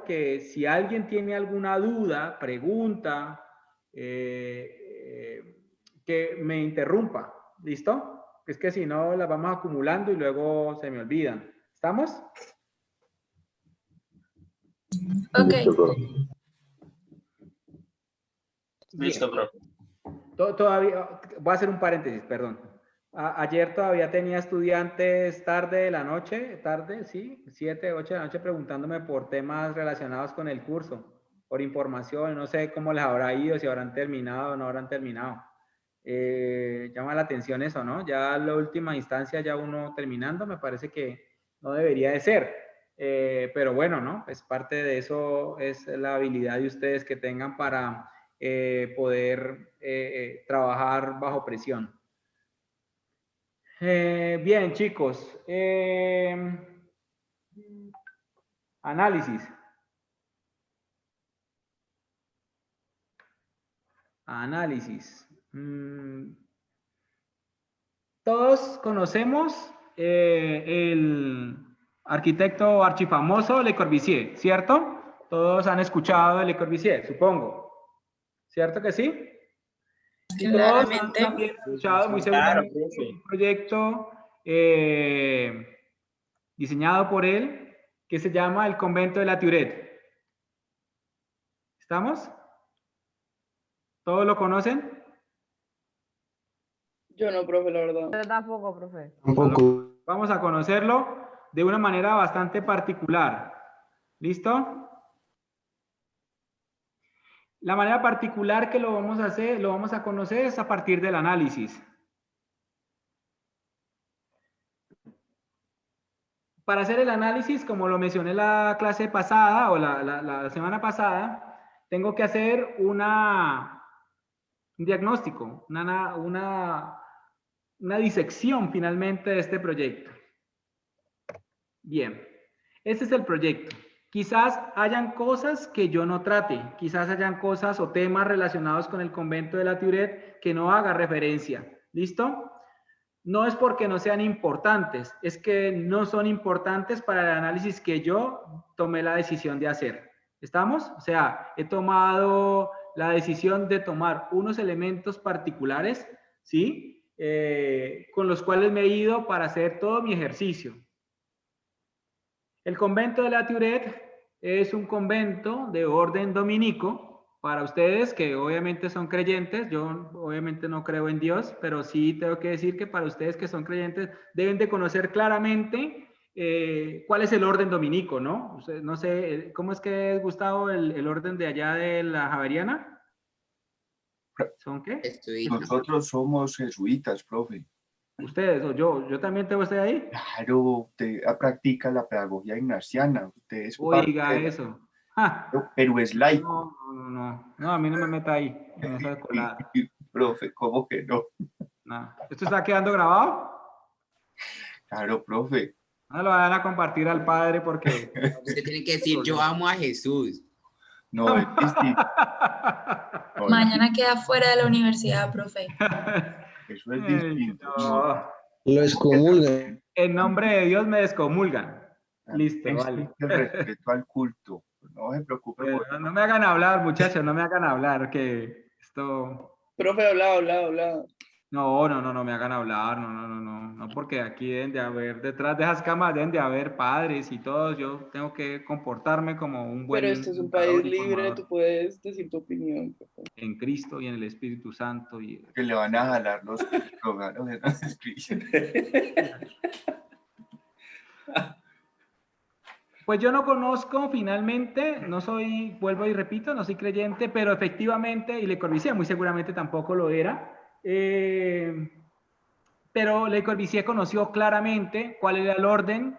que si alguien tiene alguna duda, pregunta, que me interrumpa, ¿listo? Es que si no las vamos acumulando y luego se me olvidan. ¿Estamos? Ok. Listo, profe. Todavía, voy a hacer un paréntesis, perdón. Ayer todavía tenía estudiantes tarde de la noche, tarde, sí, 7, 8 de la noche, preguntándome por temas relacionados con el curso, por información, no sé cómo les habrá ido, si habrán terminado o no habrán terminado. Llama la atención eso, ¿no? Ya la última instancia, ya uno terminando, me parece que no debería de ser. Pero bueno, ¿no? Pues parte de eso es la habilidad de ustedes que tengan para poder trabajar bajo presión. Bien, chicos. Análisis. Análisis. Todos conocemos el arquitecto archifamoso Le Corbusier, ¿cierto? Todos han escuchado de Le Corbusier, supongo. ¿Cierto que sí? Y todos han también escuchado muy seguramente un proyecto diseñado por él que se llama el Convento de la Tourette. ¿Estamos? ¿Todos lo conocen? Yo no, profe, la verdad. Yo tampoco, profe. Tampoco. Vamos a conocerlo de una manera bastante particular. ¿Listo? La manera particular que lo vamos a hacer, lo vamos a conocer es a partir del análisis. Para hacer el análisis, como lo mencioné la clase pasada o la semana pasada, tengo que hacer un diagnóstico, una disección finalmente de este proyecto. Bien, este es el proyecto. Quizás hayan cosas que yo no trate, quizás hayan cosas o temas relacionados con el convento de la Tourette que no haga referencia. ¿Listo? No es porque no sean importantes, es que no son importantes para el análisis que yo tomé la decisión de hacer. ¿Estamos? O sea, he tomado la decisión de tomar unos elementos particulares, ¿sí? Con los cuales me he ido para hacer todo mi ejercicio. El convento de la Tourette es un convento de orden dominico. Para ustedes que obviamente son creyentes, yo obviamente no creo en Dios, pero sí tengo que decir que para ustedes que son creyentes deben de conocer claramente cuál es el orden dominico, ¿no? No sé, ¿cómo es que es, Gustavo, el orden de allá de la Javeriana? ¿Son qué? Nosotros somos jesuitas, profe. Ustedes o yo también tengo usted ahí. Claro, usted practica la pedagogía ignaciana. Usted es Oiga parte eso. ¡Ja! pero es laico. No, a mí no me meta ahí, en esa colada. Profe, ¿cómo que no? No. ¿Esto está quedando grabado? Claro, profe. No lo vayan a compartir al padre porque... Usted tiene que decir, yo amo a Jesús. No, es distinto. No, Mañana queda fuera de la universidad, profe. eso es distinto. No. Lo excomulgan. En nombre de Dios me descomulgan. Listo, Es vale. el respeto al culto. No se preocupe por No me hagan hablar, muchachos, no me hagan hablar, que esto... Profe, habla. No me hagan hablar, no, porque aquí deben de haber, detrás de esas cámaras deben de haber padres y todos, yo tengo que comportarme como un buen Pero este es un educador país y libre, formador tú puedes decir tu opinión. Profe. en Cristo y en el Espíritu Santo. Y... que le van a jalar los drogados de las inscripciones. Pues yo no conozco finalmente, no soy, vuelvo y repito, no soy creyente, pero efectivamente, y Le Corbusier muy seguramente tampoco lo era, pero Le Corbusier conoció claramente cuál era el orden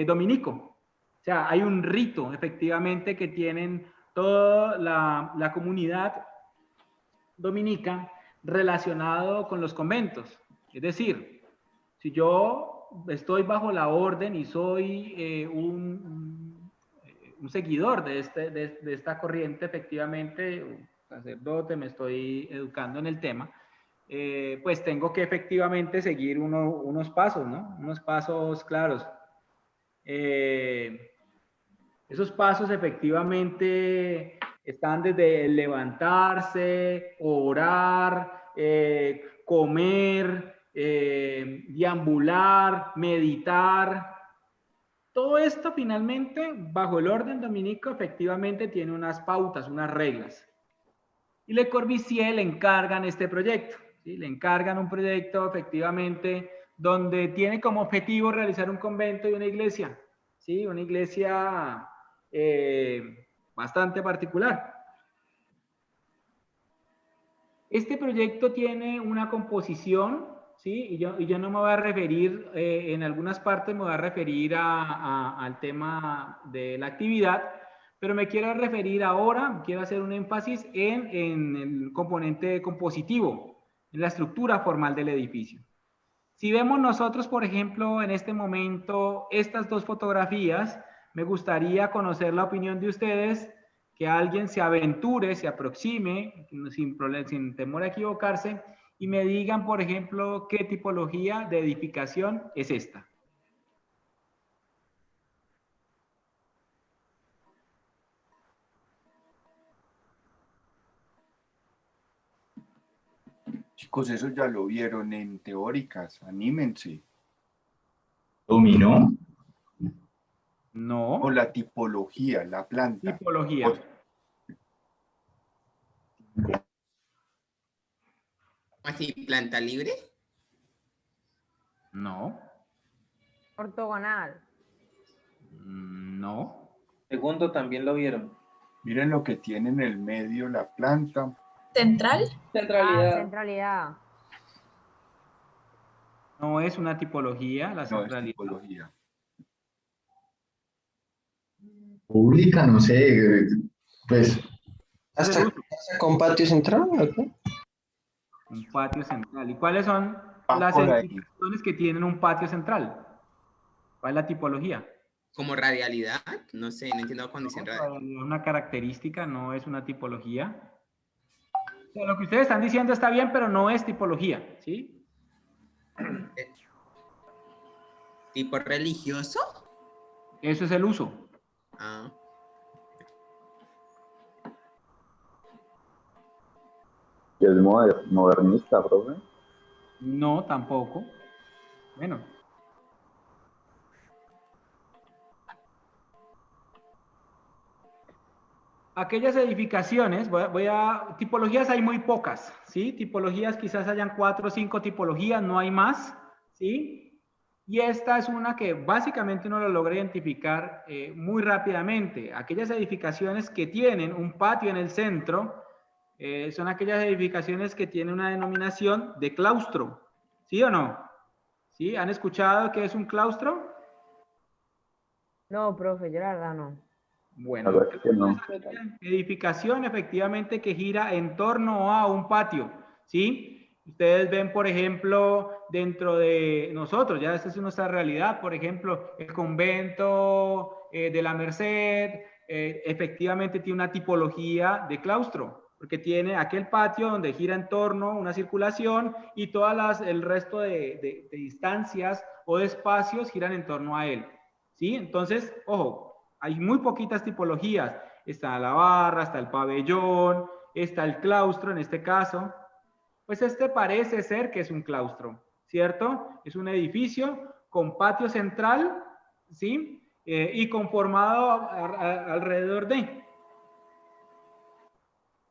dominico. O sea, hay un rito efectivamente que tienen toda la comunidad dominica relacionado con los conventos. Es decir, si yo estoy bajo la orden y soy un seguidor de esta corriente, efectivamente, un sacerdote, me estoy educando en el tema, pues tengo que efectivamente seguir unos pasos, ¿no? Unos pasos claros. Esos pasos efectivamente están desde el levantarse, orar, comer, deambular, meditar. Todo esto finalmente, bajo el orden dominico, efectivamente tiene unas pautas, unas reglas. Y Le Corbusier le encargan este proyecto, ¿sí? Le encargan un proyecto efectivamente donde tiene como objetivo realizar un convento y una iglesia, ¿sí? Una iglesia bastante particular. Este proyecto tiene una composición, ¿sí? Y yo no me voy a referir, en algunas partes me voy a referir al tema de la actividad, pero me quiero referir ahora, quiero hacer un énfasis en el componente compositivo, en la estructura formal del edificio. Si vemos nosotros, por ejemplo, en este momento, estas dos fotografías, me gustaría conocer la opinión de ustedes, que alguien se aventure, se aproxime, sin temor a equivocarse, y me digan, por ejemplo, qué tipología de edificación es esta. Chicos, eso ya lo vieron en teóricas, anímense. ¿Dominó? No. O la tipología, la planta. Tipología. ¿Así, planta libre? No. Ortogonal. No. Segundo también lo vieron. Miren lo que tiene en el medio la planta. ¿Central? Centralidad. Centralidad. No es una tipología, la No es centralidad. tipología. Pública, no sé, pues, ¿Hasta con patio central, ¿ok? Un patio central. ¿Y cuáles son Ah, las por ahí. edificaciones que tienen un patio central? ¿Cuál es la tipología? ¿Como radialidad? No sé, no entiendo cuando dicen radialidad. Una característica, no es una tipología. O sea, lo que ustedes están diciendo está bien, pero no es tipología, ¿sí? ¿Tipo religioso? Eso es el uso. Ah. ¿Y es modernista, profe? No, tampoco. Bueno. Aquellas edificaciones, tipologías hay muy pocas, ¿sí? Tipologías quizás hayan 4 o 5 tipologías, no hay más, ¿sí? Y esta es una que básicamente uno lo logra identificar muy rápidamente. Aquellas edificaciones que tienen un patio en el centro, son aquellas edificaciones que tienen una denominación de claustro, ¿sí o no? ¿Sí? ¿Han escuchado qué es un claustro? No, profe, yo la verdad no. Bueno, A ver, que no. edificación efectivamente que gira en torno a un patio, ¿sí? Ustedes ven, por ejemplo, dentro de nosotros, ya esta es nuestra realidad, por ejemplo, el convento de la Merced, efectivamente tiene una tipología de claustro, porque tiene aquel patio donde gira en torno una circulación y el resto de distancias o de espacios giran en torno a él, ¿sí? Entonces, ojo, hay muy poquitas tipologías. Está la barra, está el pabellón, está el claustro en este caso. Pues este parece ser que es un claustro, ¿cierto? Es un edificio con patio central, ¿sí? Y conformado alrededor de.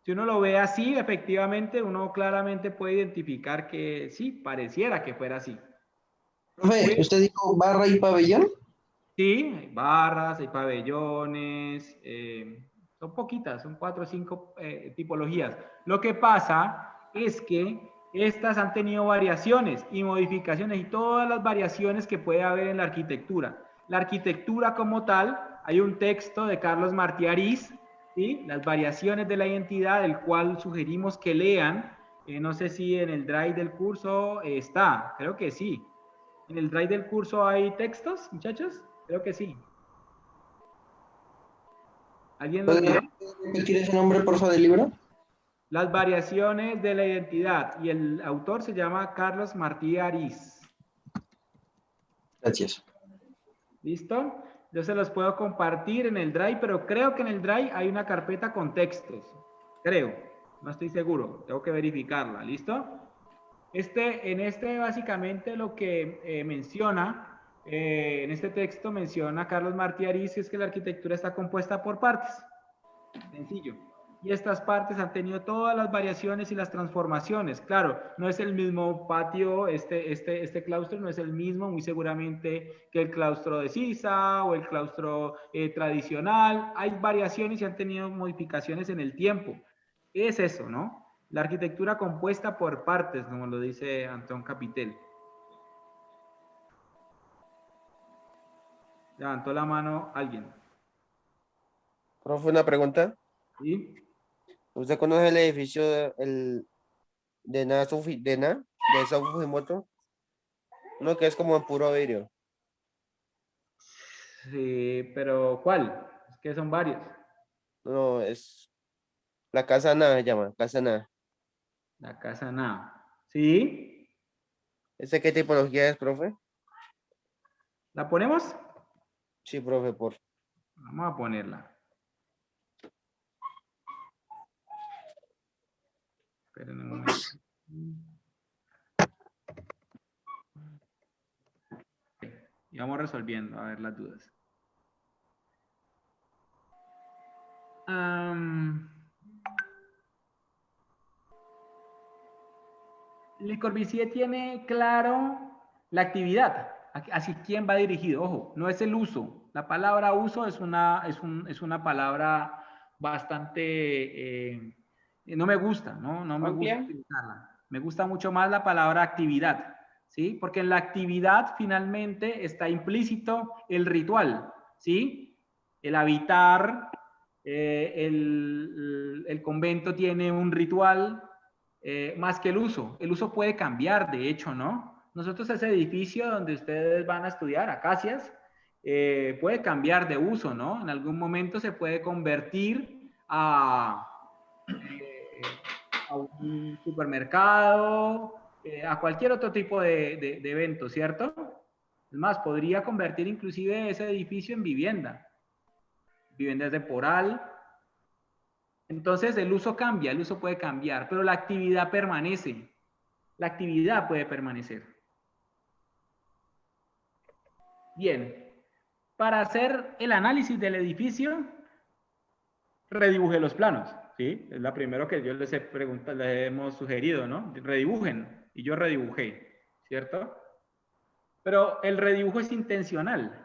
Si uno lo ve así, efectivamente, uno claramente puede identificar que sí, pareciera que fuera así. Profe, ¿usted dijo barra y pabellón? Sí, hay barras, hay pabellones, son poquitas, son 4 o 5 tipologías. Lo que pasa es que estas han tenido variaciones y modificaciones y todas las variaciones que puede haber en la arquitectura. La arquitectura como tal, hay un texto de Carlos Martí Ariz, ¿sí? Las variaciones de la identidad, el cual sugerimos que lean. No sé si en el drive del curso está, creo que sí. ¿En el drive del curso hay textos, muchachos? Creo que sí. ¿Alguien lo ¿Puede tiene? repetir ese nombre, por favor, del libro? Las variaciones de la identidad. Y el autor se llama Carlos Martí Ariz. Gracias. ¿Listo? Yo se los puedo compartir en el Drive, pero creo que en el Drive hay una carpeta con textos. Creo, no estoy seguro, tengo que verificarla, ¿listo? En este básicamente lo que menciona, en este texto menciona Carlos Martí Ariz, es que la arquitectura está compuesta por partes. Sencillo. Y estas partes han tenido todas las variaciones y las transformaciones. Claro, no es el mismo patio, este claustro no es el mismo, muy seguramente, que el claustro de Sisa o el claustro tradicional. Hay variaciones y han tenido modificaciones en el tiempo. Es eso, ¿no? La arquitectura compuesta por partes, como lo dice Antón Capitel. Levantó la mano alguien. Profe, una pregunta. ¿Sí? ¿Usted conoce el edificio de Sao Fujimoto? Uno que es como en puro vidrio. Sí, pero ¿cuál? Es que son varios. No, es la Casa Nada, se llama, Casa Nada. La Casa Nada. ¿Sí? ¿Ese qué tipología es, profe? ¿La ponemos? Sí, profe, por. Vamos a ponerla. Esperen un momento. Y vamos resolviendo, a ver las dudas. Le Corbusier tiene claro la actividad, hacia quién va dirigido. Ojo, no es el uso. La palabra uso es una palabra bastante... no me gusta, ¿no? No me gusta utilizarla. Me gusta mucho más la palabra actividad, ¿sí? Porque en la actividad finalmente está implícito el ritual, ¿sí? El habitar, el convento tiene un ritual más que el uso. El uso puede cambiar, de hecho, ¿no? Nosotros ese edificio donde ustedes van a estudiar, Acacias, puede cambiar de uso, ¿no? En algún momento se puede convertir a un supermercado, a cualquier otro tipo de evento, ¿cierto? Es más, podría convertir inclusive ese edificio en vivienda temporal. Entonces el uso cambia, el uso puede cambiar, pero la actividad permanece. La actividad puede permanecer. Bien, para hacer el análisis del edificio, redibuje los planos, ¿sí? Es la primera que yo les hemos sugerido, ¿no? Redibujen, y yo redibujé, ¿cierto? Pero el redibujo es intencional.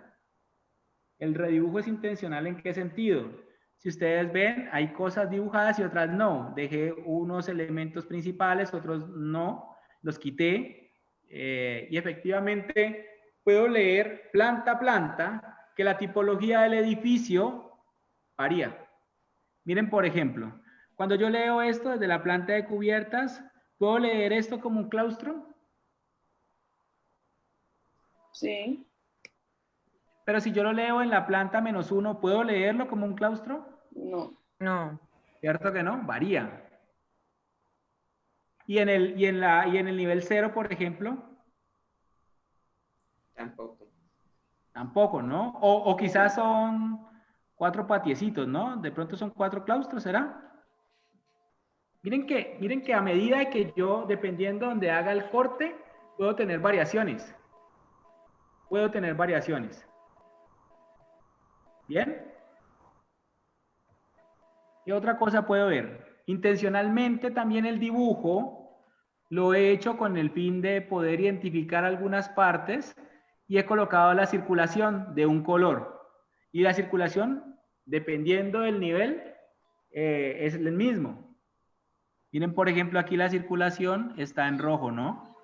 ¿El redibujo es intencional en qué sentido? Si ustedes ven, hay cosas dibujadas y otras no. Dejé unos elementos principales, otros no, los quité. Y efectivamente puedo leer planta a planta que la tipología del edificio varía. Miren, por ejemplo, cuando yo leo esto desde la planta de cubiertas, ¿puedo leer esto como un claustro? Sí. Pero si yo lo leo en la planta -1, ¿puedo leerlo como un claustro? No. No. ¿Cierto que no? Varía. Y en el nivel 0, por ejemplo. Tampoco. Tampoco, ¿no? O quizás son 4 patiecitos, ¿no? De pronto son 4 claustros, ¿será? Miren que a medida de que yo, dependiendo de donde haga el corte, puedo tener variaciones. Puedo tener variaciones. ¿Bien? ¿Qué otra cosa puedo ver? Intencionalmente también el dibujo lo he hecho con el fin de poder identificar algunas partes y he colocado la circulación de un color. Y la circulación, dependiendo del nivel, es el mismo. Miren, por ejemplo, aquí la circulación está en rojo, ¿no?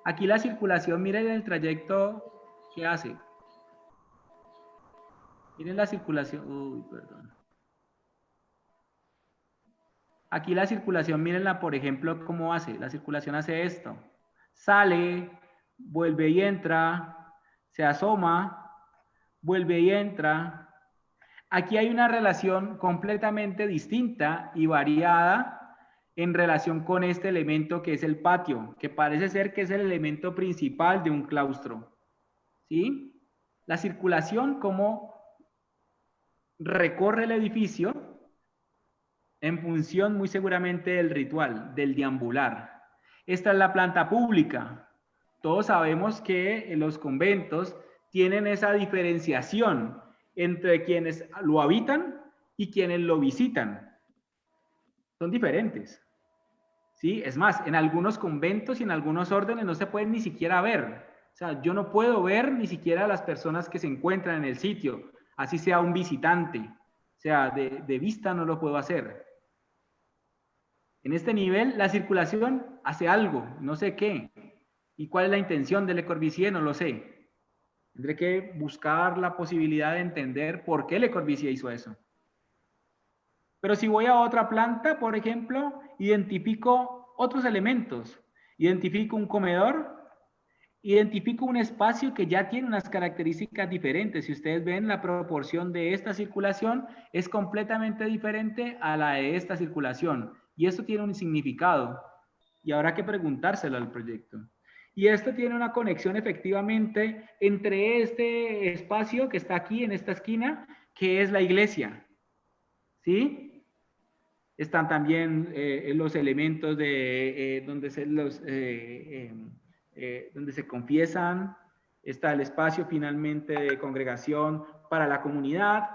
Aquí la circulación, miren el trayecto que hace. Miren la circulación. Uy, perdón. Aquí la circulación, mírenla, por ejemplo, cómo hace. La circulación hace esto. Sale, vuelve y entra, se asoma, vuelve y entra. Aquí hay una relación completamente distinta y variada en relación con este elemento que es el patio, que parece ser que es el elemento principal de un claustro. ¿Sí? la circulación, cómo recorre el edificio en función muy seguramente del ritual, del deambular. Esta es la planta pública. Todos sabemos que los conventos tienen esa diferenciación entre quienes lo habitan y quienes lo visitan. Son diferentes. ¿Sí? Es más, en algunos conventos y en algunos órdenes no se pueden ni siquiera ver. O sea, yo no puedo ver ni siquiera a las personas que se encuentran en el sitio, así sea un visitante. O sea, de vista no lo puedo hacer. En este nivel, la circulación hace algo, no sé qué. ¿Y cuál es la intención de Le Corbusier? No lo sé. Tendré que buscar la posibilidad de entender por qué Le Corbusier hizo eso. Pero si voy a otra planta, por ejemplo, identifico otros elementos. Identifico un comedor, identifico un espacio que ya tiene unas características diferentes. Si ustedes ven, la proporción de esta circulación es completamente diferente a la de esta circulación. Y esto tiene un significado. Y habrá que preguntárselo al proyecto. Y esto tiene una conexión efectivamente entre este espacio que está aquí en esta esquina, que es la iglesia. ¿Sí? Están también los elementos de donde se confiesan. Está el espacio finalmente de congregación para la comunidad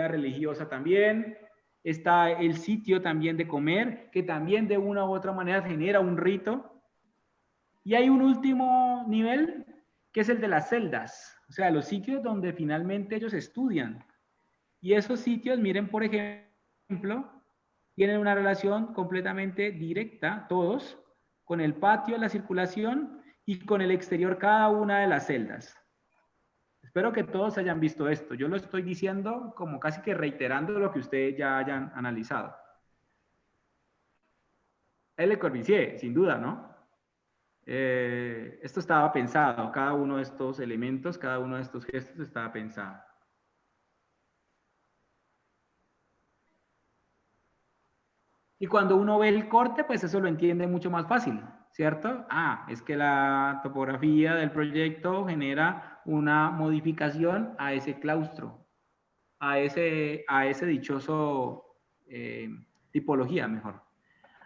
religiosa también. Está el sitio también de comer, que también de una u otra manera genera un rito. Y hay un último nivel, que es el de las celdas, o sea, los sitios donde finalmente ellos estudian. Y esos sitios, miren, por ejemplo, tienen una relación completamente directa, todos, con el patio, la circulación y con el exterior, cada una de las celdas. Espero que todos hayan visto esto. Yo lo estoy diciendo como casi que reiterando lo que ustedes ya hayan analizado. Es Le Corbusier, sin duda, ¿no? Esto estaba pensado, cada uno de estos elementos, cada uno de estos gestos estaba pensado. Y cuando uno ve el corte, pues eso lo entiende mucho más fácil, ¿cierto? Ah, es que la topografía del proyecto genera una modificación a ese claustro, a ese dichoso tipología, mejor.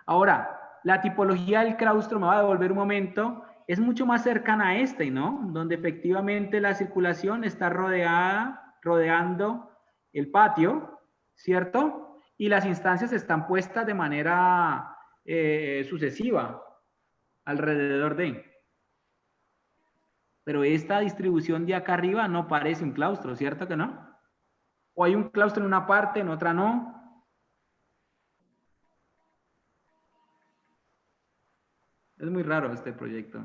Ahora, la tipología del claustro, me va a devolver un momento, es mucho más cercana a este, ¿no? Donde efectivamente la circulación está rodeando el patio, ¿cierto? Y las instancias están puestas de manera sucesiva alrededor de. Pero esta distribución de acá arriba no parece un claustro, ¿cierto que no? O hay un claustro en una parte, en otra no. Es muy raro este proyecto.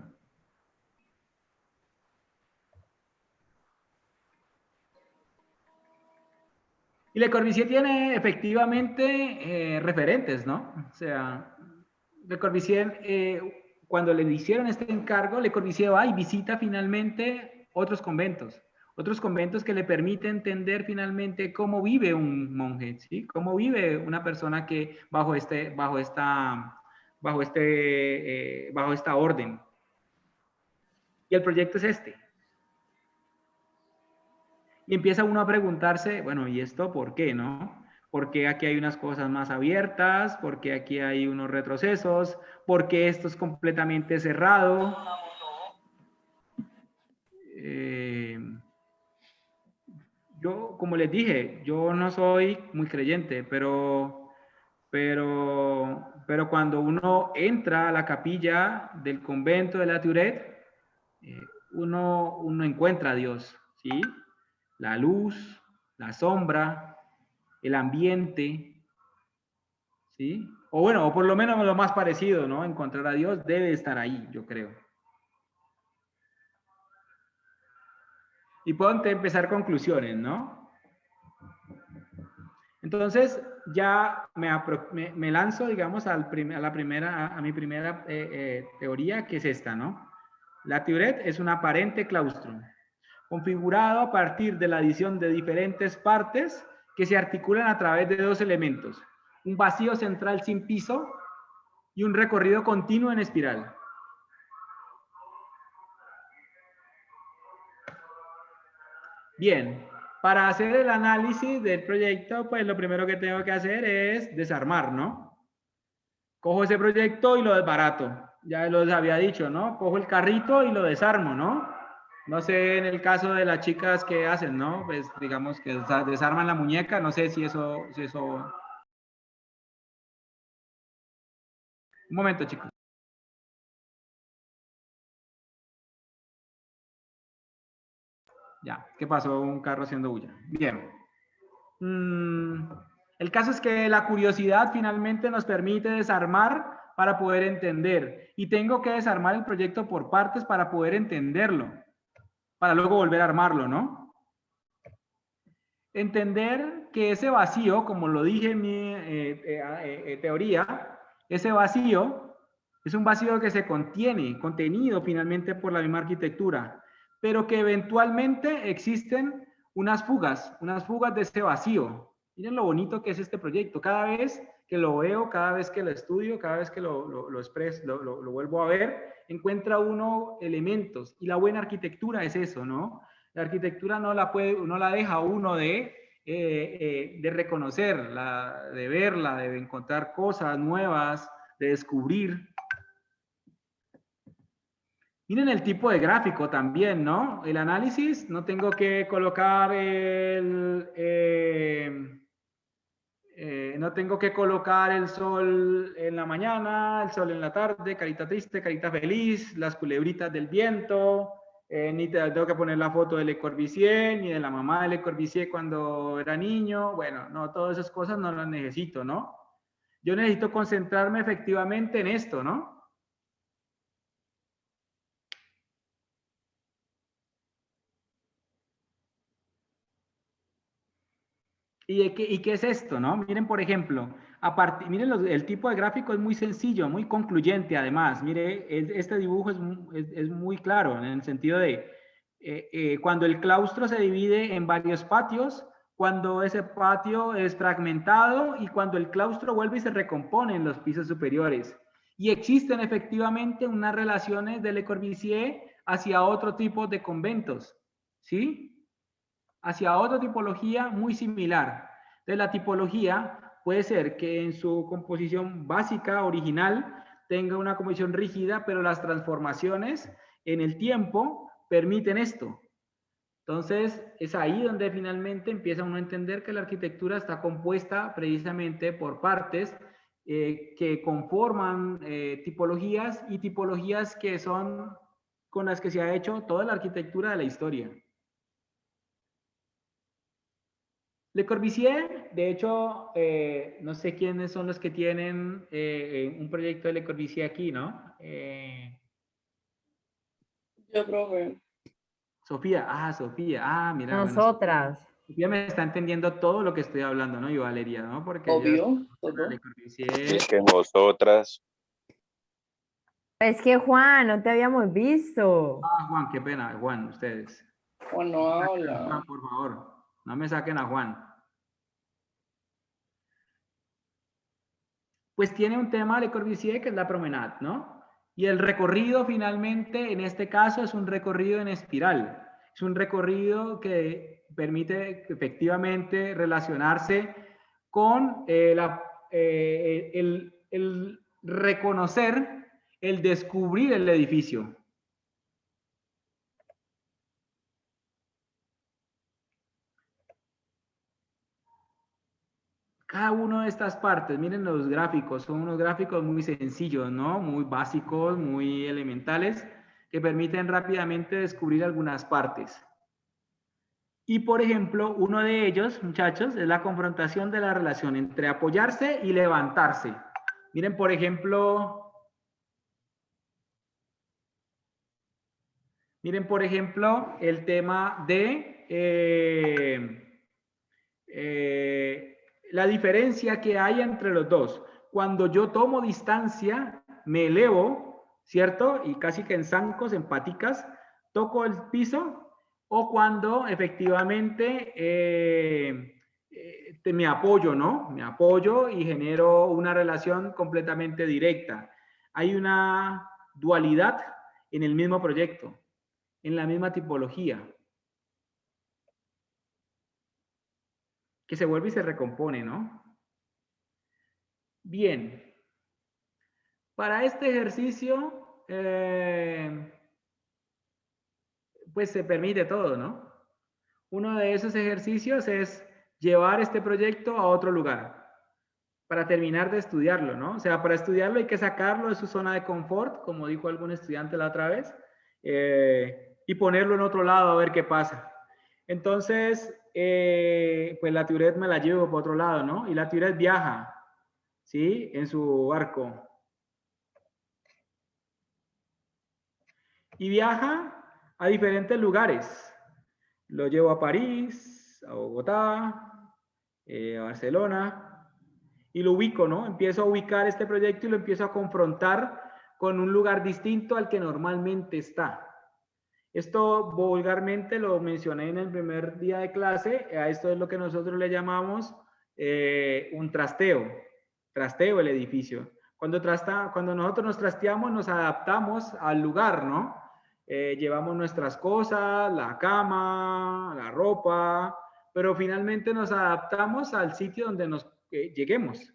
Y Le Corbusier tiene efectivamente referentes, ¿no? O sea, Le Corbusier, cuando le hicieron este encargo, Le Corbusier va y visita finalmente otros conventos que le permiten entender finalmente cómo vive un monje, ¿sí? Cómo vive una persona que bajo esta orden. Y el proyecto es este. Y empieza uno a preguntarse, bueno, ¿y esto por qué, no? ¿Por qué aquí hay unas cosas más abiertas? ¿Por qué aquí hay unos retrocesos? ¿Por qué esto es completamente cerrado? Yo, como les dije, yo no soy muy creyente, pero cuando uno entra a la capilla del convento de la Tourette, uno encuentra a Dios, ¿sí? La luz, la sombra, el ambiente, ¿sí? O bueno, o por lo menos lo más parecido, ¿no? Encontrar a Dios debe estar ahí, yo creo. Y puedo empezar conclusiones, ¿no? Entonces, ya me lanzo, digamos, a mi primera teoría, que es esta, ¿no? La Tourette es un aparente claustro, configurado a partir de la adición de diferentes partes que se articulan a través de dos elementos: un vacío central sin piso y un recorrido continuo en espiral. Bien, para hacer el análisis del proyecto, pues lo primero que tengo que hacer es desarmar, ¿no? Cojo ese proyecto y lo desbarato. Ya los había dicho, ¿no? Cojo el carrito y lo desarmo, ¿no? No sé en el caso de las chicas que hacen, ¿no? Pues digamos que desarman la muñeca, no sé si eso... Un momento, chicos. Ya, ¿qué pasó? Un carro haciendo bulla. Bien. El caso es que la curiosidad finalmente nos permite desarmar para poder entender. Y tengo que desarmar el proyecto por partes para poder entenderlo. Para luego volver a armarlo, ¿no? Entender que ese vacío, como lo dije en mi teoría, ese vacío es un vacío que se contiene, contenido finalmente por la misma arquitectura, pero que eventualmente existen unas fugas de ese vacío. Miren lo bonito que es este proyecto. Cada vez que lo veo, cada vez que lo estudio, cada vez que lo vuelvo a ver, encuentra uno elementos. Y la buena arquitectura es eso, ¿no? La arquitectura no la deja uno de reconocer, de verla, de encontrar cosas nuevas, de descubrir. Miren el tipo de gráfico también, ¿no? El análisis, no tengo que colocar no tengo que colocar el sol en la mañana, el sol en la tarde, carita triste, carita feliz, las culebritas del viento, ni tengo que poner la foto de Le Corbusier, ni de la mamá de Le Corbusier cuando era niño. Bueno, no, todas esas cosas no las necesito, ¿no? Yo necesito concentrarme efectivamente en esto, ¿no? ¿Y qué es esto, no? Miren, por ejemplo, miren el tipo de gráfico es muy sencillo, muy concluyente además. Mire, este dibujo es muy claro en el sentido de cuando el claustro se divide en varios patios, cuando ese patio es fragmentado y cuando el claustro vuelve y se recompone en los pisos superiores. Y existen efectivamente unas relaciones de Le Corbusier hacia otro tipo de conventos, ¿sí? Hacia otra tipología muy similar. Entonces, la tipología puede ser que en su composición básica, original, tenga una composición rígida, pero las transformaciones en el tiempo permiten esto. Entonces, es ahí donde finalmente empieza uno a entender que la arquitectura está compuesta precisamente por partes que conforman tipologías y tipologías que son con las que se ha hecho toda la arquitectura de la historia. Le Corbusier, de hecho, no sé quiénes son los que tienen un proyecto de Le Corbusier aquí, ¿no? Yo, profe. Sofía, mira. Nosotras. Bueno, Sofía me está entendiendo todo lo que estoy hablando, ¿no? Y Valeria, ¿no? Porque Obvio. Le Corbusier. Es que vosotras. Es que Juan, no te habíamos visto. Juan, qué pena, Juan, ustedes. Juan no habla. Juan, por favor, no me saquen a Juan. Pues tiene un tema Le Corbusier que es la promenade, ¿no? Y el recorrido finalmente, en este caso, es un recorrido en espiral. Es un recorrido que permite efectivamente relacionarse con el reconocer, el descubrir el edificio. Cada una de estas partes, miren los gráficos, son unos gráficos muy sencillos, ¿no? Muy básicos, muy elementales, que permiten rápidamente descubrir algunas partes. Y, por ejemplo, uno de ellos, muchachos, es la confrontación de la relación entre apoyarse y levantarse. Miren, por ejemplo, el tema de la diferencia que hay entre los dos. Cuando yo tomo distancia, me elevo, ¿cierto? Y casi que en zancos, en paticas, toco el piso, o cuando efectivamente me apoyo, ¿no? Me apoyo y genero una relación completamente directa. Hay una dualidad en el mismo proyecto, en la misma tipología. que se vuelve y se recompone, ¿no? Bien. Para este ejercicio, pues se permite todo, ¿no? Uno de esos ejercicios es llevar este proyecto a otro lugar para terminar de estudiarlo, ¿no? O sea, para estudiarlo hay que sacarlo de su zona de confort, como dijo algún estudiante la otra vez, y ponerlo en otro lado a ver qué pasa. Entonces, pues la Tourette me la llevo por otro lado, ¿no? Y la Tourette viaja, ¿sí? En su barco. Y viaja a diferentes lugares. Lo llevo a París, a Bogotá, a Barcelona, y lo ubico, ¿no? Empiezo a ubicar este proyecto y lo empiezo a confrontar con un lugar distinto al que normalmente está. Esto vulgarmente lo mencioné en el primer día de clase. A esto es lo que nosotros le llamamos un trasteo. Trasteo el edificio. Cuando nosotros nos trasteamos, nos adaptamos al lugar, ¿no? Llevamos nuestras cosas, la cama, la ropa, pero finalmente nos adaptamos al sitio donde nos lleguemos.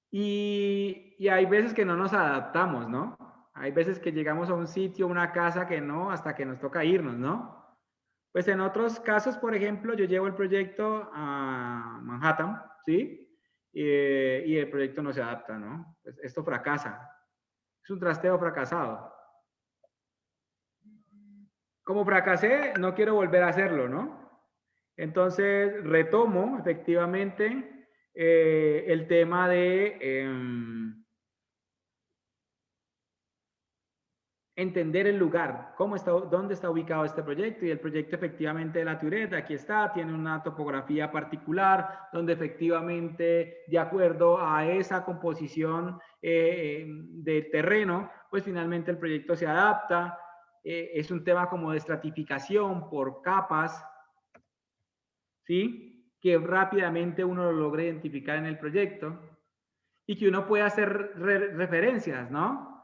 Y hay veces que no nos adaptamos, ¿no? Hay veces que llegamos a un sitio, una casa que no, hasta que nos toca irnos, ¿no? Pues en otros casos, por ejemplo, yo llevo el proyecto a Manhattan, ¿sí? Y el proyecto no se adapta, ¿no? Pues esto fracasa. Es un trasteo fracasado. Como fracasé, no quiero volver a hacerlo, ¿no? Entonces, retomo efectivamente el tema de entender el lugar, dónde está ubicado este proyecto, y el proyecto efectivamente de la Tourette, aquí está, tiene una topografía particular, donde efectivamente, de acuerdo a esa composición del terreno, pues finalmente el proyecto se adapta. Es un tema como de estratificación por capas, ¿sí? Que rápidamente uno lo logra identificar en el proyecto y que uno puede hacer referencias, ¿no?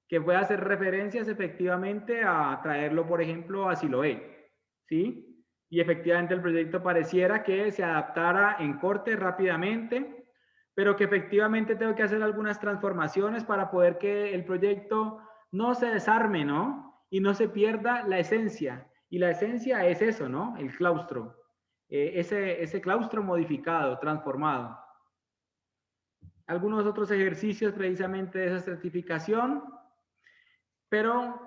Que pueda hacer referencias efectivamente a traerlo, por ejemplo, a Siloé, ¿sí? Y efectivamente el proyecto pareciera que se adaptara en corte rápidamente, pero que efectivamente tengo que hacer algunas transformaciones para poder que el proyecto no se desarme, ¿no? Y no se pierda la esencia. Y la esencia es eso, ¿no? El claustro. Ese claustro modificado, transformado. Algunos otros ejercicios precisamente de esa certificación. Pero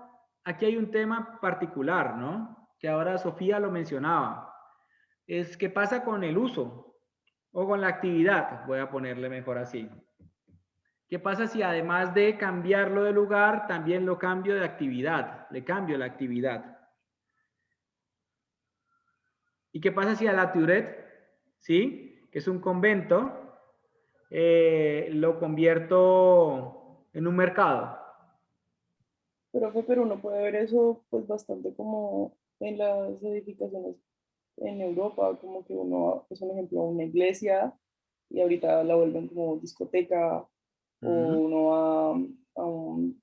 aquí hay un tema particular, ¿no? Que ahora Sofía lo mencionaba. Es qué pasa con el uso o con la actividad, voy a ponerle mejor así. ¿Qué pasa si además de cambiarlo de lugar, también lo cambio de actividad? Le cambio la actividad. ¿Y qué pasa si a la Tourette, ¿sí? Que es un convento, lo convierto en un mercado? Pero uno puede ver eso pues bastante como en las edificaciones en Europa, como que uno es un ejemplo, una iglesia y ahorita la vuelven como discoteca, o uno va a un,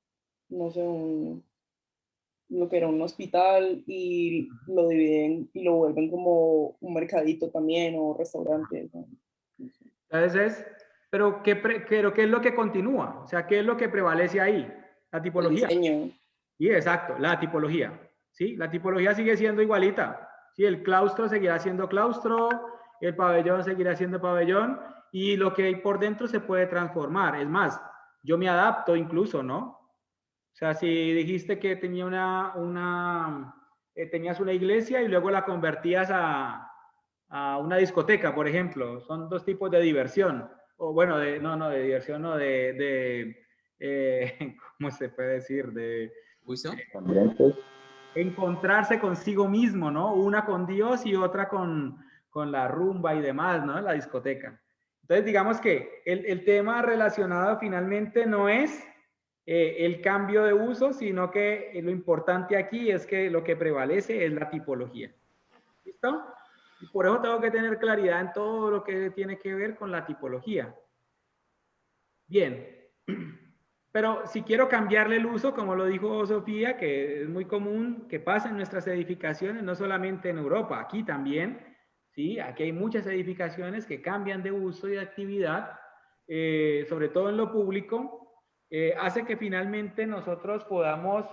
no sé, lo que era un hospital y lo dividen y lo vuelven como un mercadito también o restaurante, ¿no? Entonces, pero ¿qué es lo que continúa? O sea, ¿qué es lo que prevalece ahí? La El tipología. diseño. Sí, exacto, la tipología. ¿Sí? La tipología sigue siendo igualita. ¿Sí? El claustro seguirá siendo claustro, el pabellón seguirá siendo pabellón, y lo que hay por dentro se puede transformar. Es más, yo me adapto incluso, ¿no? O sea, si dijiste que tenía tenías una iglesia y luego la convertías a una discoteca, por ejemplo, son dos tipos de diversión. O bueno, de diversión, no, ¿cómo se puede decir? ¿Uso? Encontrarse consigo mismo, ¿no? Una con Dios y otra con la rumba y demás, ¿no? La discoteca. Entonces, digamos que el tema relacionado finalmente no es el cambio de uso, sino que lo importante aquí es que lo que prevalece es la tipología. ¿Listo? Y por eso tengo que tener claridad en todo lo que tiene que ver con la tipología. Bien. Pero si quiero cambiarle el uso, como lo dijo Sofía, que es muy común que pase en nuestras edificaciones, no solamente en Europa, aquí también, ¿sí? Aquí hay muchas edificaciones que cambian de uso y de actividad, sobre todo en lo público, hace que finalmente nosotros podamos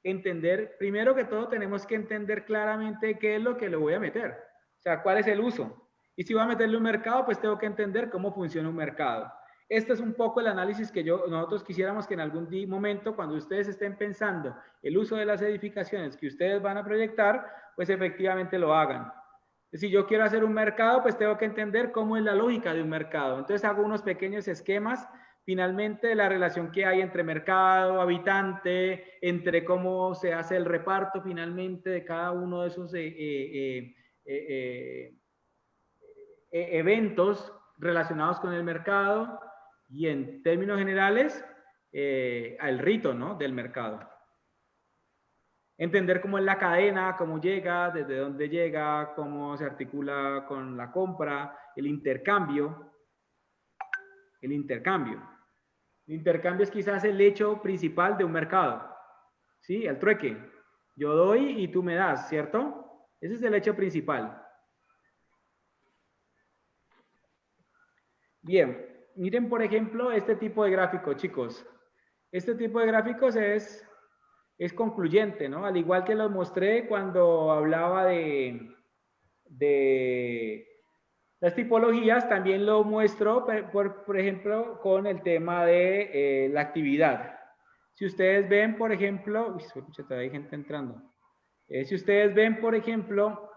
entender, primero que todo tenemos que entender claramente qué es lo que le voy a meter, o sea, cuál es el uso. Y si voy a meterle un mercado, pues tengo que entender cómo funciona un mercado. Este es un poco el análisis que nosotros quisiéramos que en algún momento, cuando ustedes estén pensando el uso de las edificaciones que ustedes van a proyectar, pues efectivamente lo hagan. Si yo quiero hacer un mercado, pues tengo que entender cómo es la lógica de un mercado. Entonces hago unos pequeños esquemas, finalmente, de la relación que hay entre mercado, habitante, entre cómo se hace el reparto finalmente de cada uno de esos eventos relacionados con el mercado y en términos generales, al rito, ¿no?, del mercado. Entender cómo es la cadena, cómo llega, desde dónde llega, cómo se articula con la compra, el intercambio. El intercambio. El intercambio es quizás el hecho principal de un mercado, ¿sí? El trueque. Yo doy y tú me das, ¿cierto? Ese es el hecho principal. Bien, miren por ejemplo este tipo de gráfico, chicos. Este tipo de gráficos es concluyente, ¿no? Al igual que los mostré cuando hablaba de las tipologías, también lo muestro, por ejemplo, con el tema de la actividad. Si ustedes ven, por ejemplo, uy, todavía hay gente entrando. Si ustedes ven, por ejemplo,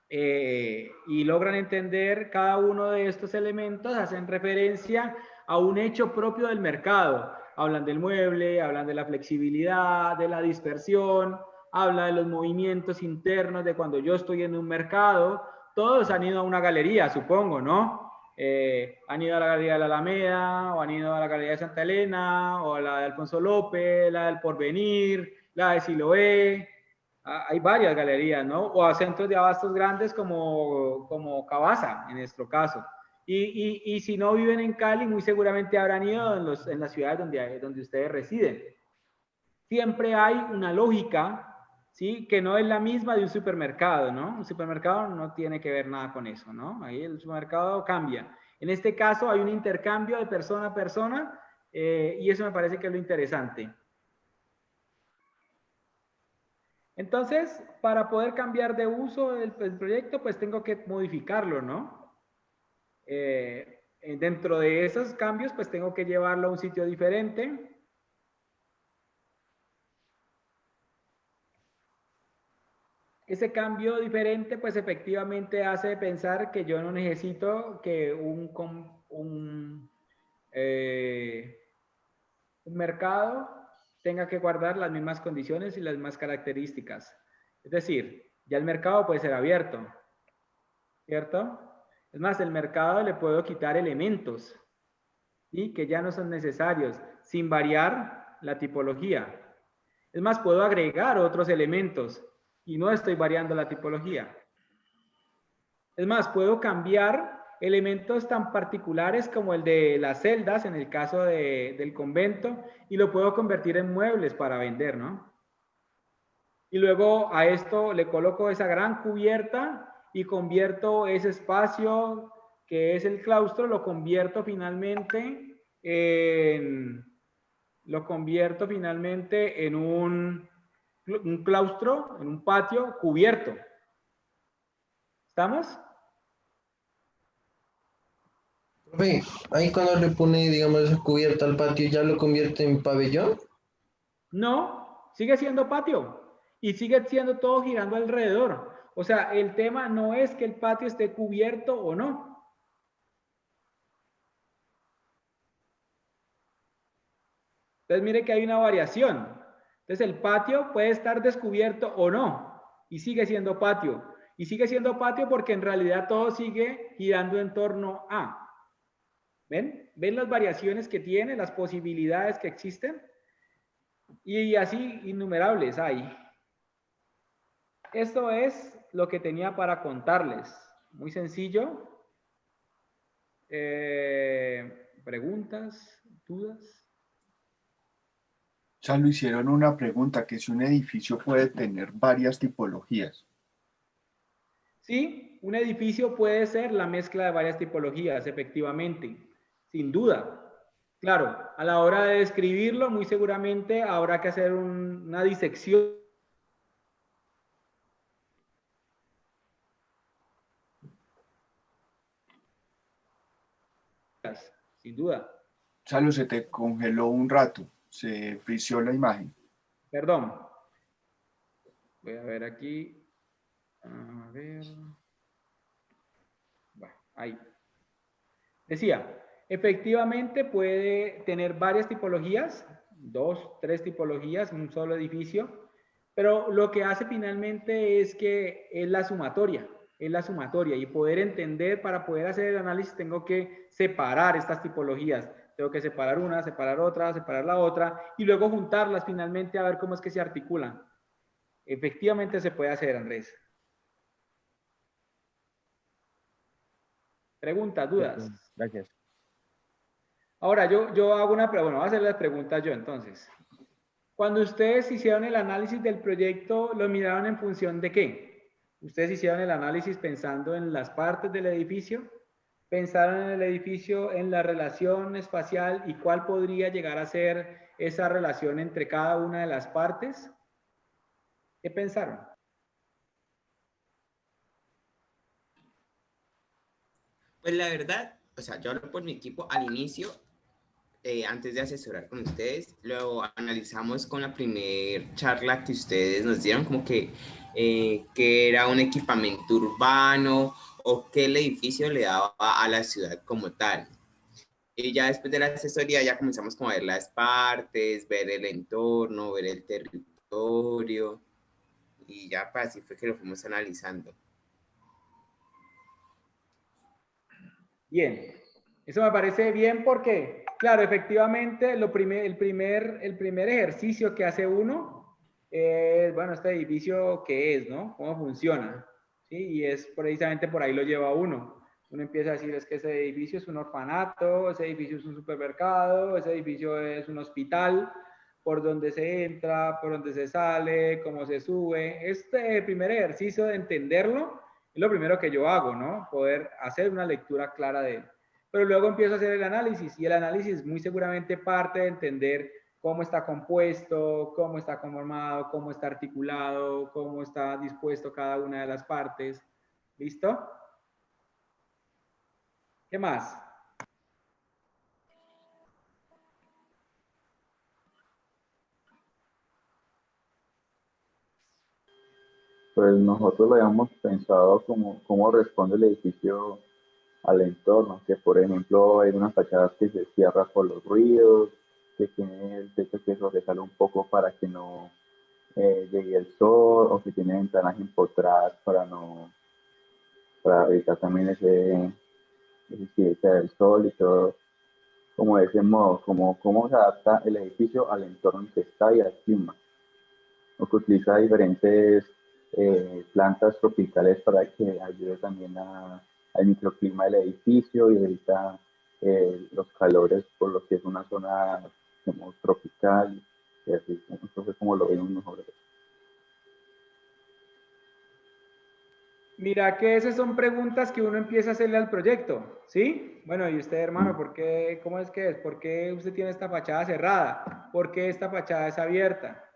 y logran entender cada uno de estos elementos, hacen referencia a un hecho propio del mercado. Hablan del mueble, hablan de la flexibilidad, de la dispersión, habla de los movimientos internos de cuando yo estoy en un mercado. Todos han ido a una galería, supongo, ¿no? Han ido a la galería de la Alameda, o han ido a la galería de Santa Elena, o a la de Alfonso López, la del Porvenir, la de Siloé. Hay varias galerías, ¿no? O a centros de abastos grandes como Cabaza, en nuestro caso. Y si no viven en Cali, muy seguramente habrán ido en las ciudades donde ustedes residen. Siempre hay una lógica, ¿sí?, que no es la misma de un supermercado, ¿no? Un supermercado no tiene que ver nada con eso, ¿no? Ahí el supermercado cambia. En este caso hay un intercambio de persona a persona y eso me parece que es lo interesante. Entonces, para poder cambiar de uso el proyecto, pues tengo que modificarlo, ¿no? Dentro de esos cambios, pues tengo que llevarlo a un sitio diferente. Ese cambio diferente, pues efectivamente hace pensar que yo no necesito que un mercado tenga que guardar las mismas condiciones y las mismas características. Es decir, ya el mercado puede ser abierto, ¿cierto? Es más, el mercado le puedo quitar elementos y que ya no son necesarios, sin variar la tipología. Es más, puedo agregar otros elementos y no estoy variando la tipología. Es más, puedo cambiar elementos tan particulares como el de las celdas, en el caso del convento, y lo puedo convertir en muebles para vender, ¿no? Y luego a esto le coloco esa gran cubierta y convierto ese espacio que es el claustro, lo convierto finalmente en un claustro, en un patio cubierto. ¿Estamos? Profe, ahí cuando le pone, digamos, esa cubierta al patio, ¿ya lo convierte en pabellón? No, sigue siendo patio y sigue siendo todo girando alrededor. O sea, el tema no es que el patio esté cubierto o no. Entonces mire que hay una variación. Entonces el patio puede estar descubierto o no y sigue siendo patio. Y sigue siendo patio porque en realidad todo sigue girando en torno a. ¿Ven? ¿Ven las variaciones que tiene, las posibilidades que existen? Y así innumerables hay. Esto es lo que tenía para contarles. Muy sencillo. ¿Preguntas? ¿Dudas? Ya lo hicieron una pregunta, que si un edificio puede tener varias tipologías. Sí, un edificio puede ser la mezcla de varias tipologías, efectivamente, sin duda. Claro, a la hora de describirlo, muy seguramente habrá que hacer una disección. Sin duda. Chalo, se te congeló un rato, se frició la imagen. Perdón. Voy a ver aquí. A ver. Bueno, ahí. Decía, efectivamente puede tener varias tipologías, 2, 3 tipologías en un solo edificio, pero lo que hace finalmente es que es la sumatoria y poder entender, para poder hacer el análisis tengo que separar estas tipologías, tengo que separar una, separar otra, separar la otra y luego juntarlas finalmente a ver cómo es que se articulan. Efectivamente se puede hacer, Andrés. Preguntas, dudas. Gracias. Ahora, yo hago una pregunta, bueno, voy a hacer las preguntas yo entonces. Cuando ustedes hicieron el análisis del proyecto, ¿lo miraron en función de qué? ¿Ustedes hicieron el análisis pensando en las partes del edificio? ¿Pensaron en el edificio, en la relación espacial y cuál podría llegar a ser esa relación entre cada una de las partes? ¿Qué pensaron? Pues la verdad, o sea, yo hablo por mi equipo al inicio, antes de asesorar con ustedes, lo analizamos con la primer charla que ustedes nos dieron, como que era un equipamiento urbano o qué el edificio le daba a la ciudad como tal. Y ya después de la asesoría ya comenzamos como a ver las partes, ver el entorno, ver el territorio y ya pues, así fue que lo fuimos analizando. Bien, eso me parece bien porque, claro, efectivamente, el primer ejercicio que hace uno es, bueno, este edificio, ¿qué es, no? ¿Cómo funciona? ¿Sí? Y es precisamente por ahí lo lleva uno. Uno empieza a decir, es que ese edificio es un orfanato, ese edificio es un supermercado, ese edificio es un hospital, por donde se entra, por donde se sale, cómo se sube. Este primer ejercicio de entenderlo es lo primero que yo hago, ¿no? Poder hacer una lectura clara de él. Pero luego empiezo a hacer el análisis y el análisis muy seguramente parte de entender cómo está compuesto, cómo está conformado, cómo está articulado, cómo está dispuesto cada una de las partes. ¿Listo? ¿Qué más? Pues nosotros lo habíamos pensado como cómo responde el edificio al entorno, que por ejemplo hay unas fachadas que se cierran por los ruidos, que tiene el techo que sobresale un poco para que no llegue el sol, o que tiene ventanas empotradas para evitar también esa incidencia del sol y todo, como de ese modo, como cómo se adapta el edificio al entorno en que está y al clima, o que utiliza diferentes plantas tropicales para que ayude también al microclima del edificio y evita los calores por lo que es una zona como tropical y así. Entonces, como lo vemos mejor. Mira que esas son preguntas que uno empieza a hacerle al proyecto, ¿sí? Bueno, y usted, hermano, ¿por qué, cómo es que es? ¿Por qué usted tiene esta fachada cerrada? ¿Por qué esta fachada es abierta?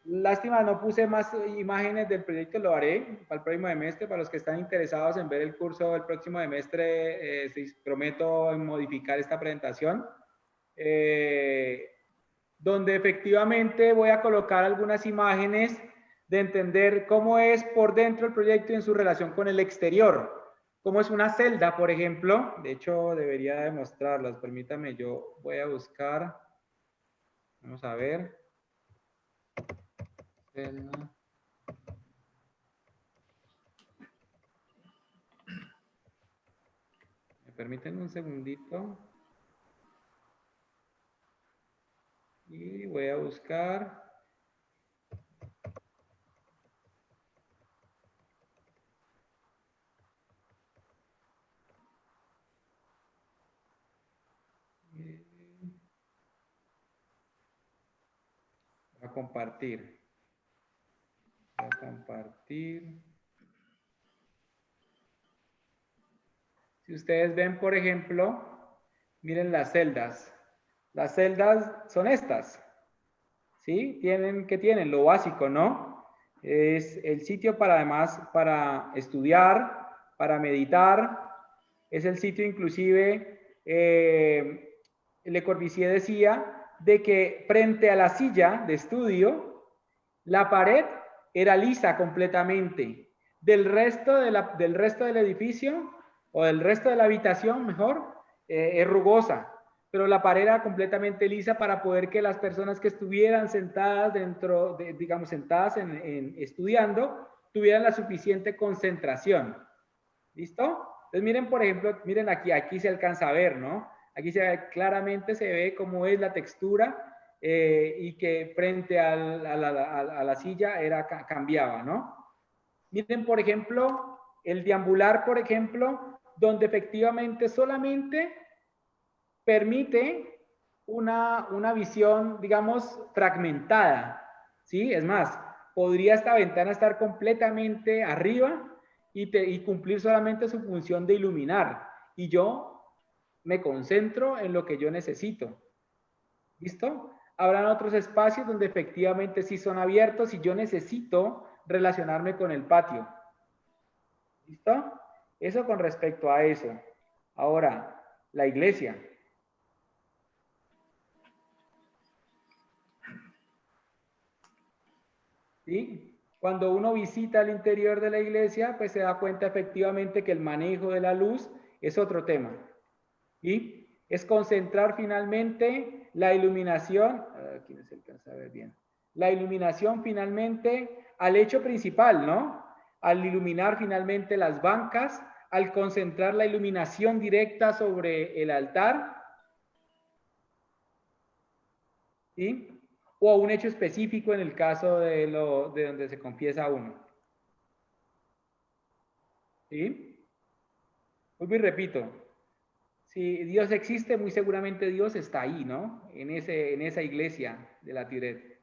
Lástima, no puse más imágenes del proyecto, lo haré para el próximo semestre. Para los que están interesados en ver el curso del próximo semestre, prometo modificar esta presentación, donde efectivamente voy a colocar algunas imágenes de entender cómo es por dentro el proyecto y en su relación con el exterior. Cómo es una celda, por ejemplo. De hecho, debería demostrarlas. Permítame, yo voy a buscar. Vamos a ver. Celda. ¿Me permiten un segundito? Y voy a buscar. a compartir. Voy a compartir. Si ustedes ven, por ejemplo, miren las celdas. Las celdas son estas. ¿Sí? ¿Qué tienen? Lo básico, ¿no? Es el sitio para, además, para estudiar, para meditar. Es el sitio, inclusive, Le Corbusier decía de que frente a la silla de estudio, la pared era lisa completamente. Del resto del edificio, o del resto de la habitación, mejor, es rugosa. Pero la pared era completamente lisa para poder que las personas que estuvieran sentadas digamos, sentadas estudiando, tuvieran la suficiente concentración. ¿Listo? Entonces miren, por ejemplo, miren aquí se alcanza a ver, ¿no? Aquí claramente se ve cómo es la textura y que frente a la silla cambiaba, ¿no? Miren, por ejemplo, el deambular, por ejemplo, donde efectivamente solamente permite una visión, digamos, fragmentada, ¿sí? Es más, podría esta ventana estar completamente arriba y cumplir solamente su función de iluminar, y yo me concentro en lo que yo necesito. ¿Listo? Habrán otros espacios donde efectivamente sí son abiertos y yo necesito relacionarme con el patio. ¿Listo? Eso con respecto a eso. Ahora, la iglesia. ¿Sí? Cuando uno visita el interior de la iglesia, pues se da cuenta efectivamente que el manejo de la luz es otro tema. ¿Sí? Es concentrar finalmente la iluminación, aquí no se alcanza a ver bien, la iluminación finalmente al hecho principal, ¿no? Al iluminar finalmente las bancas, al concentrar la iluminación directa sobre el altar, ¿sí? O a un hecho específico en el caso de donde se confiesa uno. ¿Sí? Vuelvo y repito, si Dios existe, muy seguramente Dios está ahí, ¿no? En esa iglesia de la Tiret.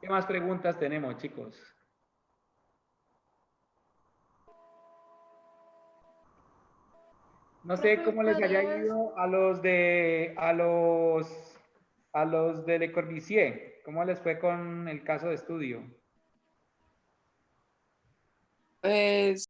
¿Qué más preguntas tenemos, chicos? No sé cómo les haya ido a los de Le Corbusier. ¿Cómo les fue con el caso de estudio? Pues